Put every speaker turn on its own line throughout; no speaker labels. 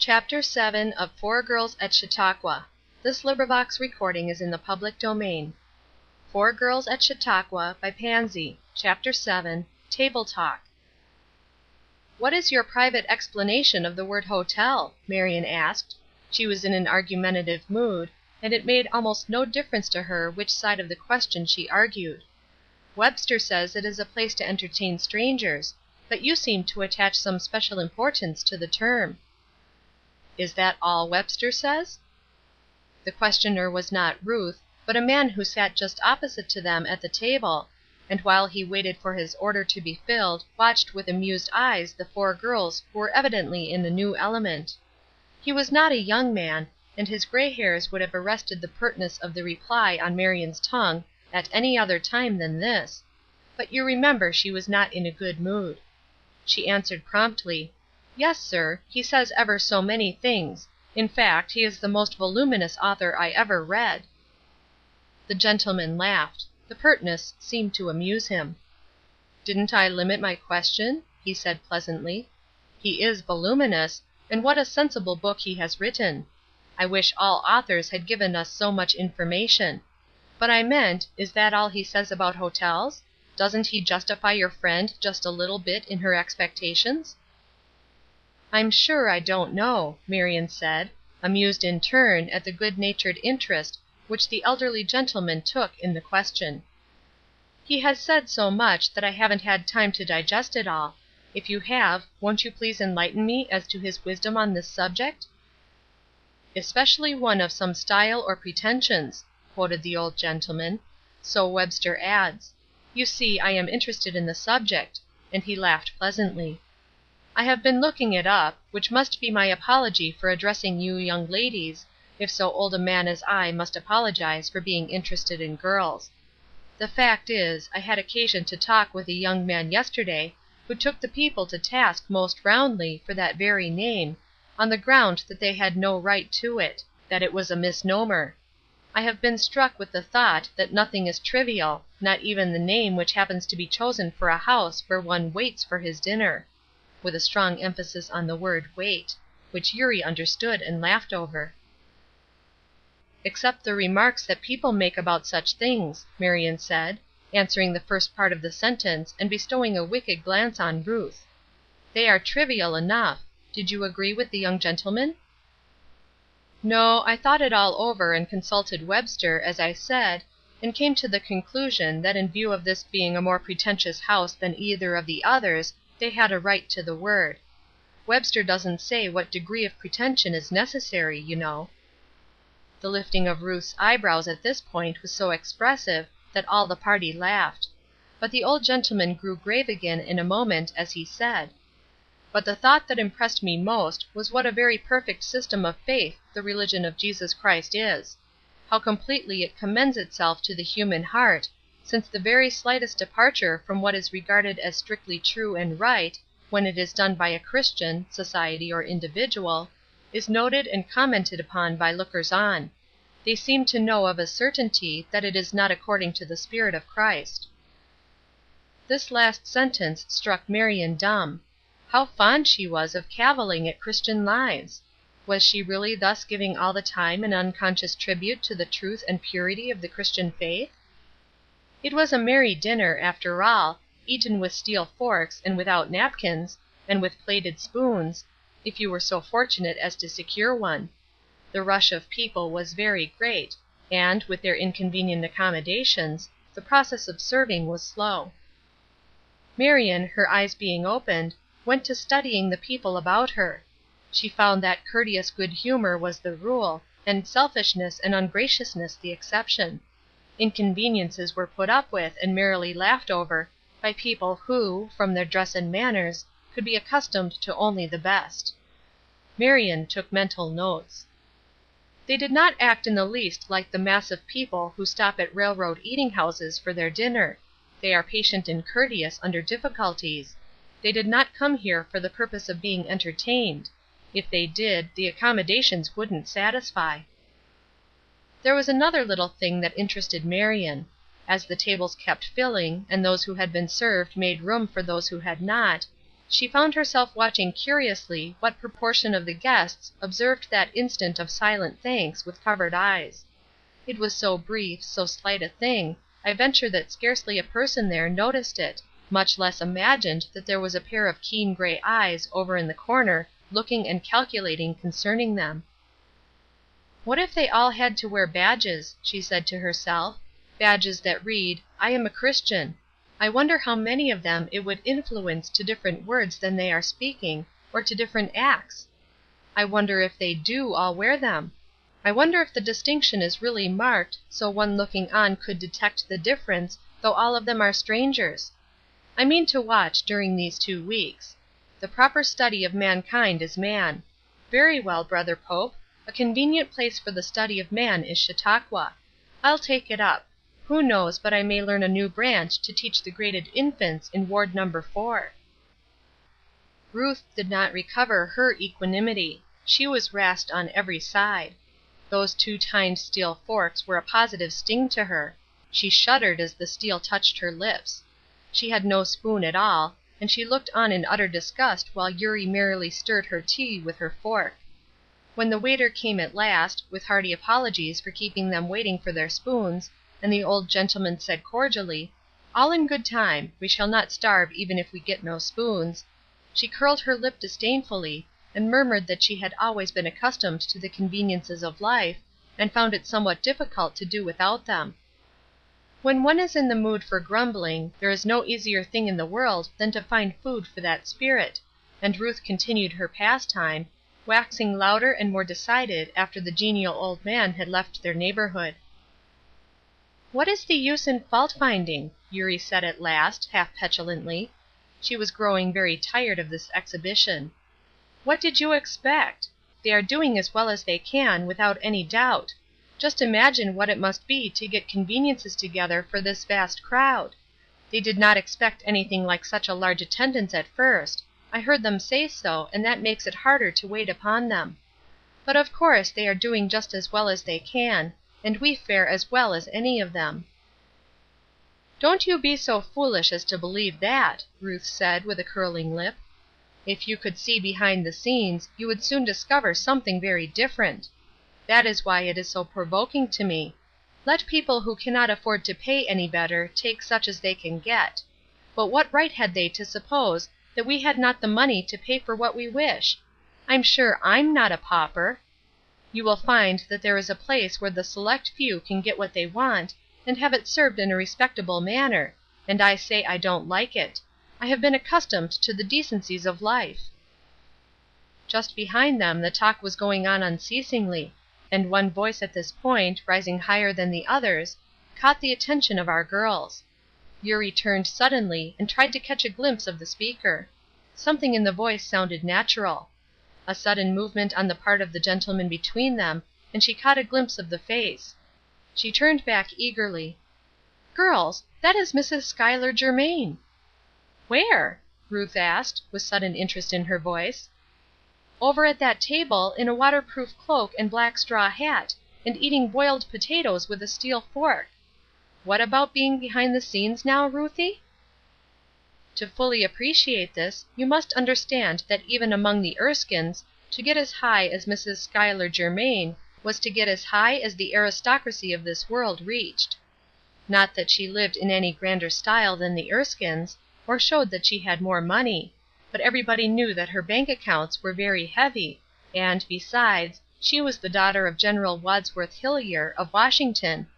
Chapter 7 of Four Girls at Chautauqua. Four Girls at Chautauqua by Pansy. Chapter 7. Table Talk. "What is your private explanation of the word hotel?" Marion asked. She was in an argumentative mood, and it made almost no difference to her which side of the question she argued. "Webster says it is a place to entertain strangers, but you seem to attach some special importance to the term." "Is that all Webster says?" The questioner was not Ruth, but a man who sat just opposite to them at the table, and while he waited for his order to be filled watched with amused eyes the four girls who were evidently in a new element. He was not a young man, and his gray hairs would have arrested the pertness of the reply on Marion's tongue at any other time than this, but you remember she was not in a good mood. She answered promptly: "Yes, sir, he says ever so many things. In fact, he is the most voluminous author I ever read." The gentleman laughed. The pertness seemed to amuse him. "Didn't I limit my question?" he said pleasantly. "He is voluminous, and what a sensible book he has written. I wish all authors had given us so much information. But I meant, is that all he says about hotels? Doesn't he justify your friend just a little bit in her expectations?" "I'm sure I don't know," Marion said, amused in turn at the good-natured interest which the elderly gentleman took in the question. "He has said so much that I haven't had time to digest it all. If you have, won't you please enlighten me as to his wisdom on this subject?" "'Especially one of some style or pretensions,'" quoted the old gentleman. "So Webster adds. You see I am interested in the subject," and he laughed pleasantly. "I have been looking it up, which must be my apology for addressing you young ladies, if so old a man as I must apologize for being interested in girls. The fact is, I had occasion to talk with a young man yesterday who took the people to task most roundly for that very name, on the ground that they had no right to it; that it was a misnomer. I have been struck with the thought that nothing is trivial, not even the name which happens to be chosen for a house where one waits for his dinner," with a strong emphasis on the word wait, which Eurie understood and laughed over. "Except the remarks that people make about such things," Marion said, answering the first part of the sentence and bestowing a wicked glance on Ruth. "They are trivial enough. Did you agree with the young gentleman?" "No, I thought it all over and consulted Webster, as I said, and came to the conclusion that in view of this being a more pretentious house than either of the others they had a right to the word. Webster doesn't say what degree of pretension is necessary, you know." The lifting of Ruth's eyebrows at this point was so expressive that all the party laughed. But the old gentleman grew grave again in a moment as he said: "But the thought that impressed me most was what a very perfect system of faith the religion of Jesus Christ is; how completely it commends itself to the human heart, since the very slightest departure from what is regarded as strictly true and right, when it is done by a Christian, society or individual, is noted and commented upon by lookers on. They seem to know of a certainty that it is not according to the Spirit of Christ." This last sentence struck Marion dumb. How fond she was of cavilling at Christian lives! Was she really thus giving all the time an unconscious tribute to the truth and purity of the Christian faith? It was a merry dinner, after all, eaten with steel forks and without napkins, and with plated spoons, if you were so fortunate as to secure one. The rush of people was very great, and, with their inconvenient accommodations, the process of serving was slow. Marion, her eyes being opened, went to studying the people about her. She found that courteous good humor was the rule, and selfishness and ungraciousness the exception. Inconveniences were put up with and merrily laughed over by people who, from their dress and manners, could be accustomed to only the best. Marion took mental notes. "They did not act in the least like the mass of people who stop at railroad eating houses for their dinner. They are patient and courteous under difficulties. They did not come here for the purpose of being entertained. If they did, the accommodations wouldn't satisfy." There was another little thing that interested Marion. As the tables kept filling, and those who had been served made room for those who had not, She found herself watching curiously what proportion of the guests observed that instant of silent thanks with covered eyes. It was so brief, so slight a thing, I venture that scarcely a person there noticed it, much less imagined that there was a pair of keen gray eyes over in the corner looking and calculating concerning them. "What if they all had to wear badges," she said to herself, "badges that read, 'I am a Christian.' I wonder how many of them it would influence to different words than they are speaking, or to different acts? I wonder if they do all wear them? I wonder if the distinction is really marked so one looking on could detect the difference though all of them are strangers? I mean to watch during these 2 weeks. The proper study of mankind is man. Very well, Brother Pope, a convenient place for the study of man is Chautauqua. I'll take it up. Who knows but I may learn a new branch to teach the graded infants in Ward No. 4." Ruth did not recover her equanimity. She was rasped on every side. Those 2 tined steel forks were a positive sting to her. She shuddered as the steel touched her lips. She had no spoon at all, and she looked on in utter disgust while Eurie merrily stirred her tea with her fork. When the waiter came at last, with hearty apologies for keeping them waiting for their spoons, and the old gentleman said cordially, "All in good time; we shall not starve even if we get no spoons," she curled her lip disdainfully, and murmured that she had always been accustomed to the conveniences of life, and found it somewhat difficult to do without them. When one is in the mood for grumbling, there is no easier thing in the world than to find food for that spirit, and Ruth continued her pastime, waxing louder and more decided after the genial old man had left their neighborhood. "What is the use in fault finding?" Eurie said at last, half petulantly. She was growing very tired of this exhibition. "What did you expect? They are doing as well as they can, without any doubt. Just imagine what it must be to get conveniences together for this vast crowd. They did not expect anything like such a large attendance at first. I heard them say so, and that makes it harder to wait upon them. But of course they are doing just as well as they can, and we fare as well as any of them." "Don't you be so foolish as to believe that," Ruth said, with a curling lip. "If you could see behind the scenes you would soon discover something very different. That is why it is so provoking to me. Let people who cannot afford to pay any better take such as they can get. But what right had they to suppose that we had not the money to pay for what we wish? I'm sure I'm not a pauper. You will find that there is a place where the select few can get what they want, and have it served in a respectable manner, and I say I don't like it. I have been accustomed to the decencies of life." Just behind them the talk was going on unceasingly, and one voice at this point, rising higher than the others, caught the attention of our girls. Eurie turned suddenly and tried to catch a glimpse of the speaker. Something in the voice sounded natural. A sudden movement on the part of the gentleman between them, and she caught a glimpse of the face. She turned back eagerly. "Girls, that is Mrs. Schuyler Germain." "Where?" Ruth asked, with sudden interest in her voice. "Over at that table, in a waterproof cloak and black straw hat, and eating boiled potatoes with a steel fork. What about being behind the scenes now, Ruthie?" To fully appreciate this you must understand that even among the Erskines, to get as high as Mrs. Schuyler Germain was to get as high as the aristocracy of this world reached. Not that she lived in any grander style than the Erskines, or showed that she had more money, but everybody knew that her bank accounts were very heavy, and, besides, she was the daughter of General Wadsworth Hillyer, of Washington,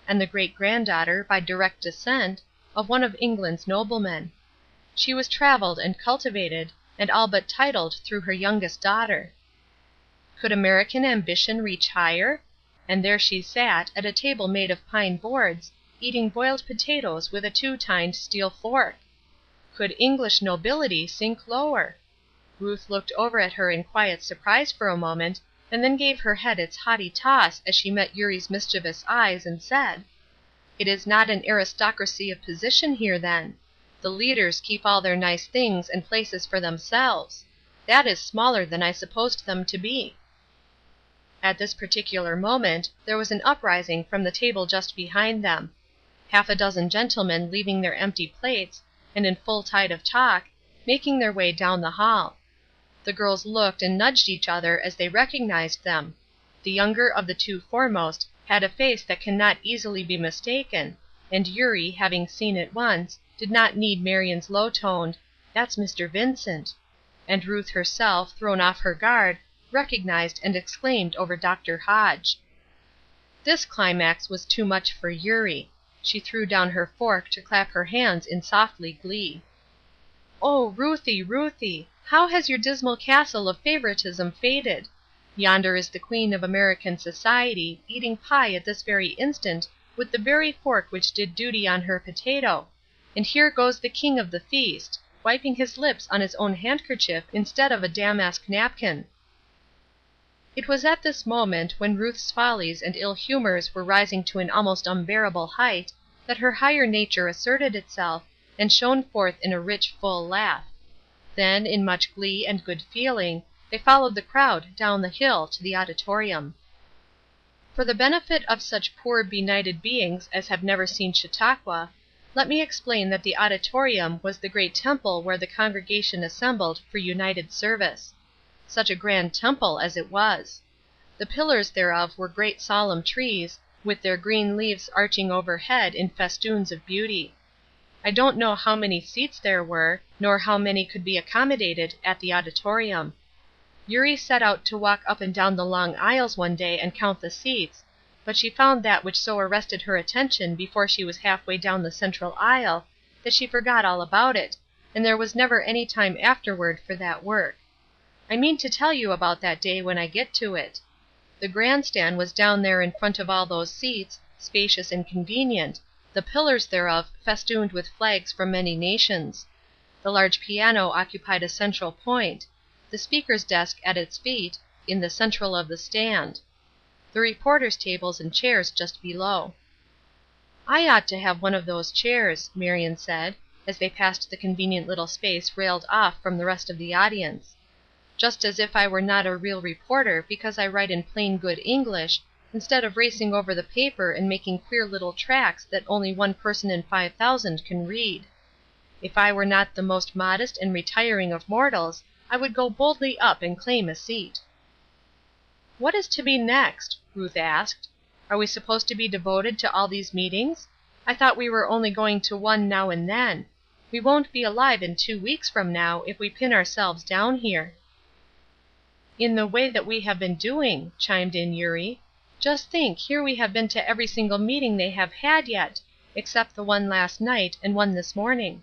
and the great-granddaughter, by direct descent, of one of England's noblemen. She was traveled and cultivated, and all but titled through her youngest daughter. Could American ambition reach higher? And there she sat, at a table made of pine boards, eating boiled potatoes with a 2-tined steel fork. Could English nobility sink lower? Ruth looked over at her in quiet surprise for a moment, and then gave her head its haughty toss as she met Eurie's mischievous eyes, and said: "It is not an aristocracy of position here, then. The leaders keep all their nice things and places for themselves. That is smaller than I supposed them to be." At this particular moment there was an uprising from the table just behind them. Half a dozen gentlemen leaving their empty plates, and in full tide of talk, making their way down the hall. The girls looked and nudged each other as they recognized them. The younger of the two foremost had a face that can not easily be mistaken, and Eurie, having seen it once, did not need Marion's low toned, "That's Mr. Vincent," and Ruth herself, thrown off her guard, recognized and exclaimed over Dr. Hodge. This climax was too much for Eurie. She threw down her fork to clap her hands in softly glee. "Oh, Ruthie, Ruthie, how has your dismal castle of favoritism faded! Yonder is the queen of American society, eating pie at this very instant with the very fork which did duty on her potato, and here goes the king of the feast, wiping his lips on his own handkerchief instead of a damask napkin." It was at this moment, when Ruth's follies and ill humors were rising to an almost unbearable height, that her higher nature asserted itself, and shone forth in a rich full laugh. Then, in much glee and good feeling, they followed the crowd down the hill to the auditorium. For the benefit of such poor benighted beings as have never seen Chautauqua, let me explain that the auditorium was the great temple where the congregation assembled for united service. Such a grand temple as it was! The pillars thereof were great solemn trees, with their green leaves arching overhead in festoons of beauty. I don't know how many seats there were, nor how many could be accommodated at the auditorium. Eurie set out to walk up and down the long aisles one day and count the seats, but she found that which so arrested her attention before she was half way down the central aisle that she forgot all about it, and there was never any time afterward for that work. I mean to tell you about that day when I get to it. The grandstand was down there in front of all those seats, spacious and convenient, the pillars thereof festooned with flags from many nations. The large piano occupied a central point, the speaker's desk at its feet, in the central of the stand. The reporters' tables and chairs just below. "I ought to have one of those chairs," Marion said, as they passed the convenient little space railed off from the rest of the audience. "Just as if I were not a real reporter because I write in plain good English, instead of racing over the paper and making queer little tracts that only one person in 5,000 can read. If I were not the most modest and retiring of mortals, I would go boldly up and claim a seat." "What is to be next?" Ruth asked. "Are we supposed to be devoted to all these meetings? I thought we were only going to one now and then. We won't be alive in 2 weeks from now if we pin ourselves down here." "In the way that we have been doing," chimed in Eurie. "Just think, here we have been to every single meeting they have had yet, except the one last night and one this morning."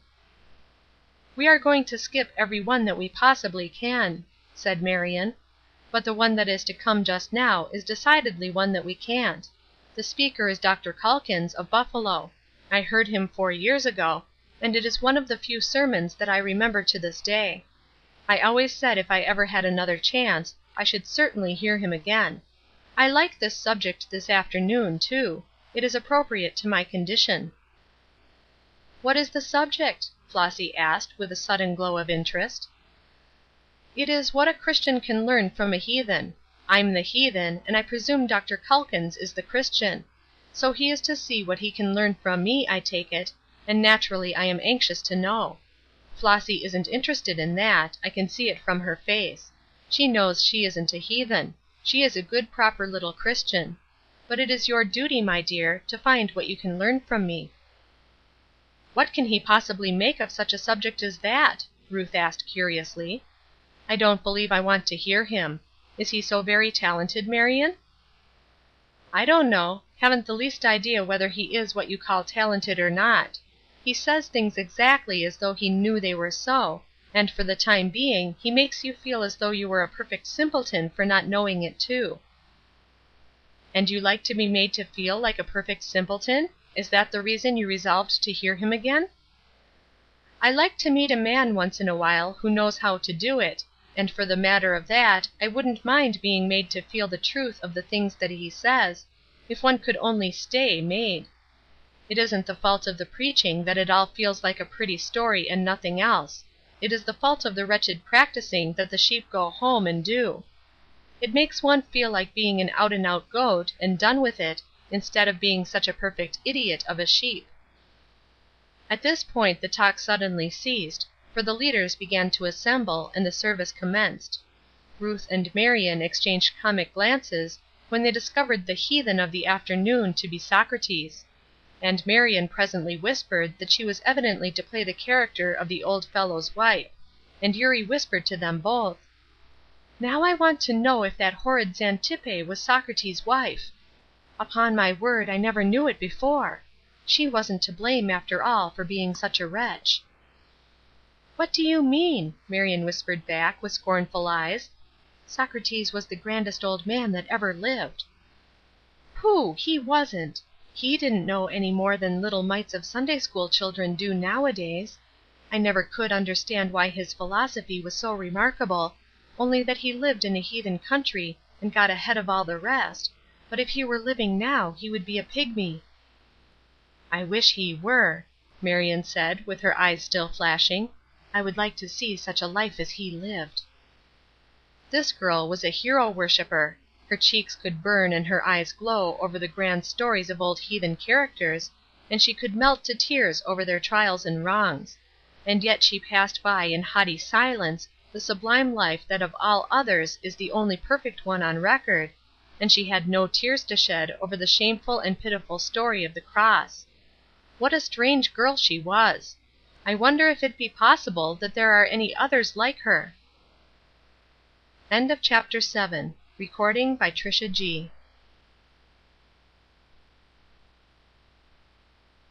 "We are going to skip every one that we possibly can," said Marion. "But the one that is to come just now is decidedly one that we can't. The speaker is Dr. Calkins, of Buffalo. I heard him 4 years ago, and it is one of the few sermons that I remember to this day. I always said if I ever had another chance I should certainly hear him again. I like this subject this afternoon, too. It is appropriate to my condition." "What is the subject?" Flossy asked, with a sudden glow of interest. "It is what a Christian can learn from a heathen. I'm the heathen, and I presume Dr. Calkins is the Christian. So he is to see what he can learn from me, I take it, and naturally I am anxious to know. Flossy isn't interested in that, I can see it from her face. She knows she isn't a heathen. She is a good proper little Christian. But it is your duty, my dear, to find what you can learn from me." "What can he possibly make of such a subject as that?" Ruth asked curiously. "I don't believe I want to hear him. Is he so very talented, Marion?" "I don't know. Haven't the least idea whether he is what you call talented or not. He says things exactly as though he knew they were so, and for the time being he makes you feel as though you were a perfect simpleton for not knowing it too." "And you like to be made to feel like a perfect simpleton? Is that the reason you resolved to hear him again?" "I like to meet a man once in a while who knows how to do it, and for the matter of that I wouldn't mind being made to feel the truth of the things that he says, if one could only stay made. It isn't the fault of the preaching that it all feels like a pretty story and nothing else. It is the fault of the wretched practicing that the sheep go home and do. It makes one feel like being an out and out goat, and done with it, instead of being such a perfect idiot of a sheep." At this point the talk suddenly ceased, for the leaders began to assemble and the service commenced. Ruth and Marion exchanged comic glances when they discovered the heathen of the afternoon to be Socrates; and Marion presently whispered that she was evidently to play the character of the old fellow's wife, and Eurie whispered to them both: "Now I want to know if that horrid Xantippe was Socrates' wife. Upon my word I never knew it before. She wasn't to blame, after all, for being such a wretch." "What do you mean?" Marion whispered back, with scornful eyes. "Socrates was the grandest old man that ever lived." "Pooh! He wasn't. He didn't know any more than little mites of Sunday school children do nowadays. I never could understand why his philosophy was so remarkable, only that he lived in a heathen country and got ahead of all the rest, but if he were living now he would be a pygmy." "I wish he were," Marion said, with her eyes still flashing. "I would like to see such a life as he lived." This girl was a hero worshipper. Her cheeks could burn and her eyes glow over the grand stories of old heathen characters, and she could melt to tears over their trials and wrongs; and yet she passed by in haughty silence the sublime life that of all others is the only perfect one on record, and she had no tears to shed over the shameful and pitiful story of the cross. What a strange girl she was! I wonder if it be possible that there are any others like her? CHAPTER 8. Recording by TriciaG.